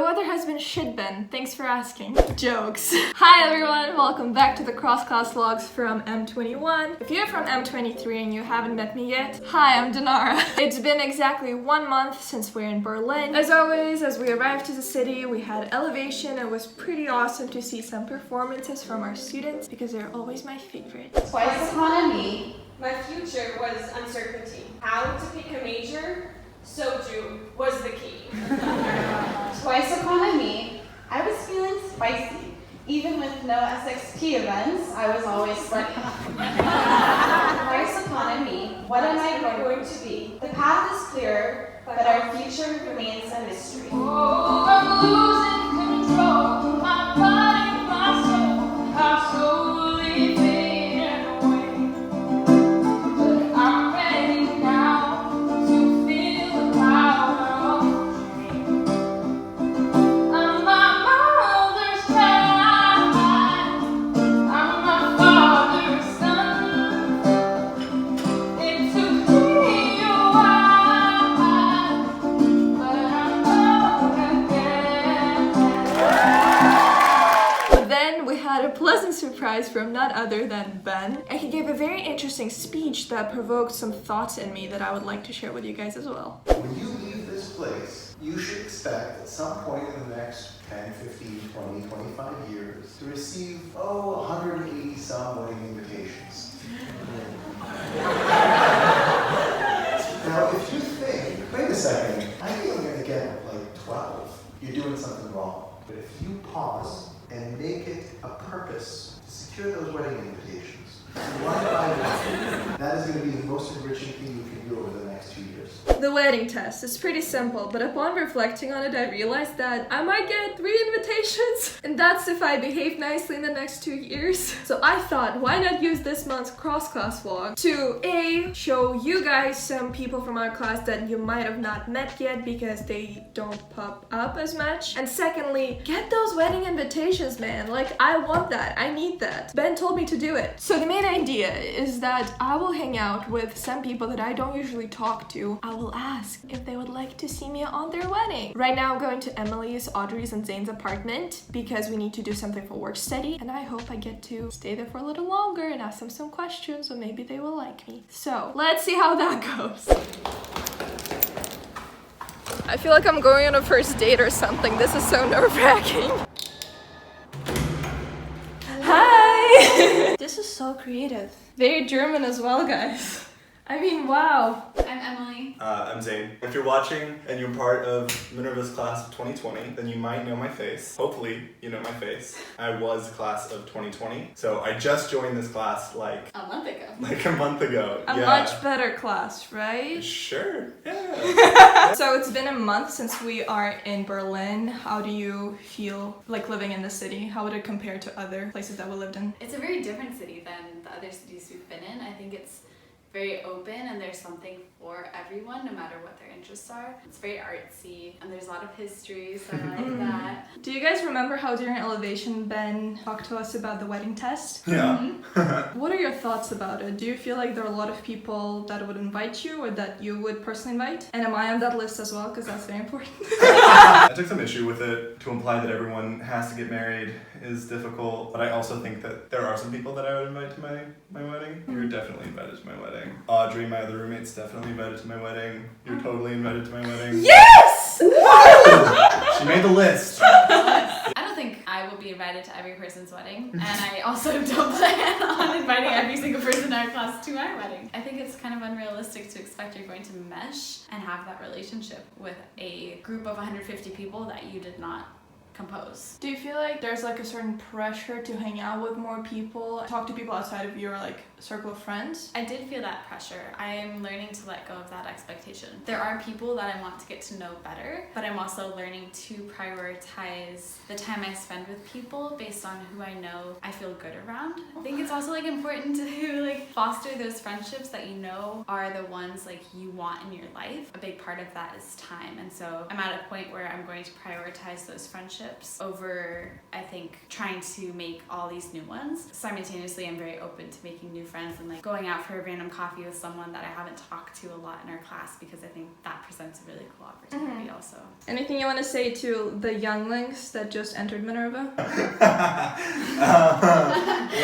weather has been shit, Ben. Thanks for asking. Jokes. Hi everyone, welcome back to the cross-class vlogs from M21. If you're from M23 and you haven't met me yet, hi, I'm Dinara. It's been exactly 1 month since we're in Berlin. As always, as we arrived to the city, we had elevation. It was pretty awesome to see some performances from our students because they're always my favorite. Twice economy. My future was uncertainty. How to pick a major? Soju was the key. Twice economy. I was feeling spicy. Even with no SXP events, I was always studying. Twice economy. What am I going to be? The path is clear, but our future remains a mystery. Oh, I'm losing control. My body, my soul, how slowly fading away. But I'm ready now to feel the power of dream. I'm my mother's child. I'm my father's son. It took me a while, but I'm not again. But then we had a pleasant surprise from none other than Ben, and he gave a very interesting speech that provoked some thoughts in me that I would like to share with you guys as well. When you leave this place, you should expect at some point in the next 10, 15, 20, 25 years to receive, 180 some wedding invitations. Now, if you think, wait a second, I think I'm going to get like 12, you're doing something wrong. But if you pause and make it a purpose to secure those wedding invitations, one by one, that is going to be the most enriching thing you can do over the next 2 years. The wedding test is pretty simple, but upon reflecting on it, I realized that I might get 3 invitations, and that's if I behave nicely in the next 2 years. So I thought, why not use this month's cross-class vlog to A, show you guys some people from our class that you might have not met yet because they don't pop up as much, and secondly, get those wedding invitations, man. Like, I want that, I need that. Ben told me to do it. So the main idea is that I will hang out with some people that I don't usually talk to. I will ask if they would like to see me on their wedding. Right now I'm going to Emily's, Audrey's, and Zane's apartment because we need to do something for work study, and I hope I get to stay there for a little longer and ask them some questions, so maybe they will like me. So let's see how that goes. I feel like I'm going on a first date or something. This is so nerve-wracking. Hi! This is so creative. Very German as well, guys. I mean, wow. I'm Emily. I'm Zane. If you're watching and you're part of Minerva's class of 2020, then you might know my face. Hopefully, you know my face. I was class of 2020, so I just joined this class like A month ago. a month ago. A Yeah. much better class, right? Sure, yeah. So it's been a month since we are in Berlin. How do you feel like living in the city? How would it compare to other places that we lived in? It's a very different city than the other cities we've been in. I think it's very open and there's something for everyone no matter what their interests are. It's very artsy and there's a lot of history, so I like that. Do you guys remember how during elevation Ben talked to us about the wedding test? Yeah. What are your thoughts about it? Do you feel like there are a lot of people that would invite you or that you would personally invite? And am I on that list as well? Because that's very important. I took some issue with it. To imply that everyone has to get married is difficult, but I also think that there are some people that I would invite to my wedding. You're definitely invited to my wedding. Audrey, my other roommate's definitely invited to my wedding. You're totally invited to my wedding. Yes! She made the list. I don't think I will be invited to every person's wedding, and I also don't plan on inviting every single person in our class to my wedding. I think it's kind of unrealistic to expect you're going to mesh and have that relationship with a group of 150 people that you did not compose. Do you feel like there's like a certain pressure to hang out with more people, talk to people outside of your like circle of friends? I did feel that pressure. I'm learning to let go of that expectation. There are people that I want to get to know better, but I'm also learning to prioritize the time I spend with people based on who I know I feel good around. I think it's also like important to like foster those friendships that you know are the ones like you want in your life. A big part of that is time, and so I'm at a point where I'm going to prioritize those friendships friendships over, I think, trying to make all these new ones. Simultaneously, I'm very open to making new friends and like going out for a random coffee with someone that I haven't talked to a lot in our class, because I think that presents a really cool opportunity also. Anything you want to say to the younglings that just entered Minerva?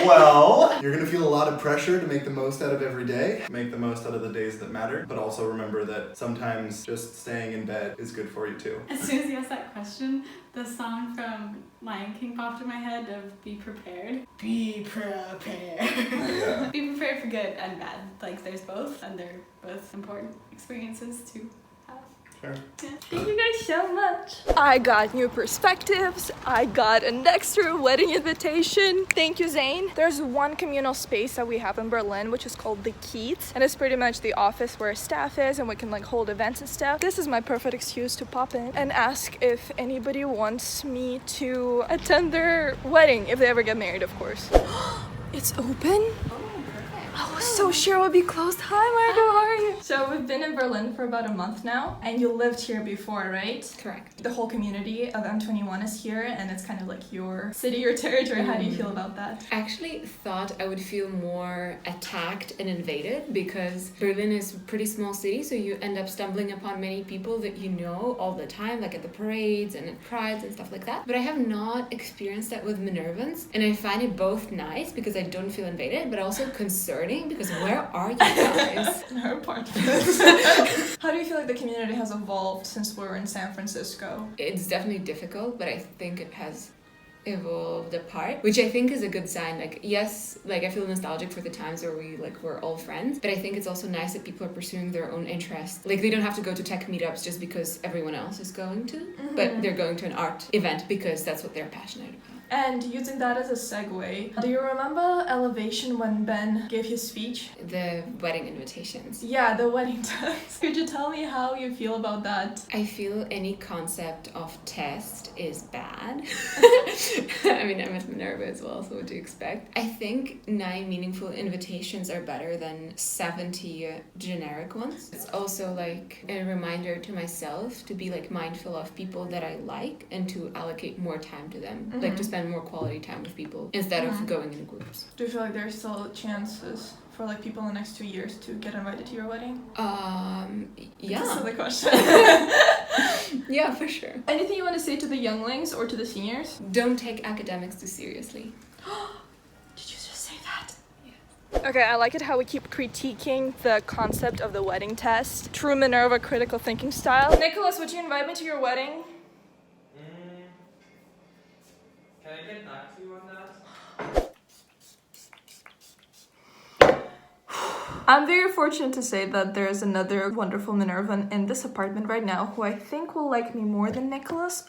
Well, you're gonna feel a lot of pressure to make the most out of every day, make the most out of the days that matter, but also remember that sometimes just staying in bed is good for you too. As soon as you asked that question, the song from Lion King popped in my head of Be Prepared. Be prepared. Yeah. Be prepared for good and bad. Like there's both, and they're both important experiences to have. Sure. Yeah. Thank you guys so much. I got new perspectives. I got an extra wedding invitation. Thank you, Zane. There's one communal space that we have in Berlin, which is called the Keats, and it's pretty much the office where staff is, and we can like hold events and stuff. This is my perfect excuse to pop in and ask if anybody wants me to attend their wedding, if they ever get married, of course. It's open? I was so sure it would be closed. Hi, Margo, how are you? So we've been in Berlin for about a month now, and you lived here before, right? Correct. The whole community of M21 is here, and it's kind of like your city or territory. How do you feel about that? I actually thought I would feel more attacked and invaded, because Berlin is a pretty small city, so you end up stumbling upon many people that you know all the time, like at the parades and at prides and stuff like that. But I have not experienced that with Minervans, and I find it both nice because I don't feel invaded, but also concerning because where are you guys? In her apartment. How do you feel like the community has evolved since we were in San Francisco? It's definitely difficult, but I think it has evolved apart, which I think is a good sign. Like, yes, like I feel nostalgic for the times where we like were all friends, but I think it's also nice that people are pursuing their own interests. Like, they don't have to go to tech meetups just because everyone else is going to, but they're going to an art event because that's what they're passionate about. And using that as a segue, do you remember Elevation when Ben gave his speech? The wedding invitations. Yeah, the wedding test. Could you tell me how you feel about that? I feel any concept of test is bad. I mean, I'm at Minerva as well, so what do you expect? I think 9 meaningful invitations are better than 70 generic ones. It's also like a reminder to myself to be like mindful of people that I like and to allocate more time to them. Like to spend more quality time with people instead of going in groups. Do you feel like there's still chances for like people in the next 2 years to get invited to your wedding? Yeah. That's another question. Yeah, for sure. Anything you want to say to the younglings or to the seniors? Don't take academics too seriously. Did you just say that? Yeah. Okay, I like it how we keep critiquing the concept of the wedding test. True Minerva critical thinking style. Nicholas, would you invite me to your wedding? Can I get back to you on that? I'm very fortunate to say that there's another wonderful Minervan in this apartment right now who I think will like me more than Nicholas.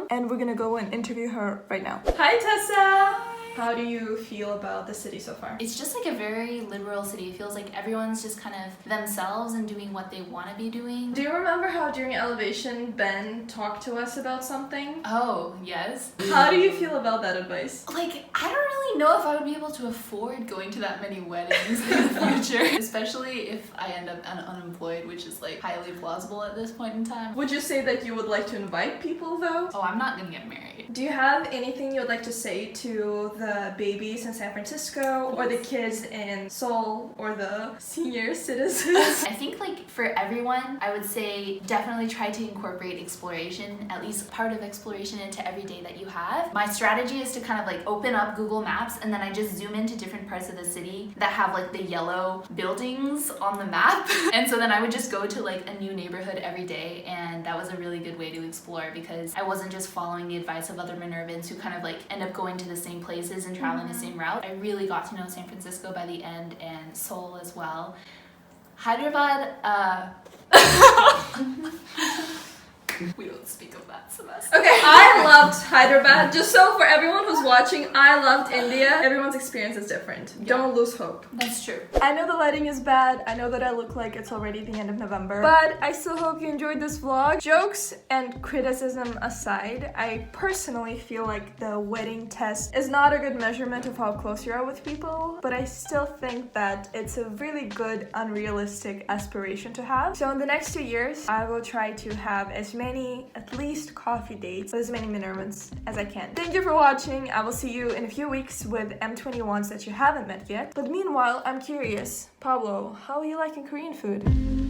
And we're gonna go and interview her right now. Hi, Tessa! How do you feel about the city so far? It's just like a very liberal city. It feels like everyone's just kind of themselves and doing what they want to be doing. Do you remember how during Elevation Ben talked to us about something? Oh, yes. How do you feel about that advice? Like, I don't really know if I would be able to afford going to that many weddings in the future, especially if I end up unemployed, which is like highly plausible at this point in time. Would you say that you would like to invite people though? Oh, I'm not gonna get married. Do you have anything you would like to say to the babies in San Francisco or the kids in Seoul or the senior citizens? I think like for everyone, I would say definitely try to incorporate exploration, at least part of exploration into every day that you have. My strategy is to kind of like open up Google Maps and then I just zoom into different parts of the city that have like the yellow buildings on the map. And so then I would just go to like a new neighborhood every day, and that was a really good way to explore because I wasn't just following the advice of other Minervans who kind of like end up going to the same places and traveling the same route. I really got to know San Francisco by the end and Seoul as well. Hyderabad, we don't speak of that semester. Okay, I loved Hyderabad. Just so for everyone who's watching, I loved India. Everyone's experience is different. Yeah. Don't lose hope. That's true. I know the lighting is bad. I know that I look like it's already the end of November. But I still hope you enjoyed this vlog. Jokes and criticism aside, I personally feel like the wedding test is not a good measurement of how close you are with people. But I still think that it's a really good, unrealistic aspiration to have. So in the next 2 years, I will try to have as many many, at least coffee dates with as many Minervans as I can. Thank you for watching. I will see you in a few weeks with M21s that you haven't met yet. But meanwhile, I'm curious. Pablo, how are you liking Korean food?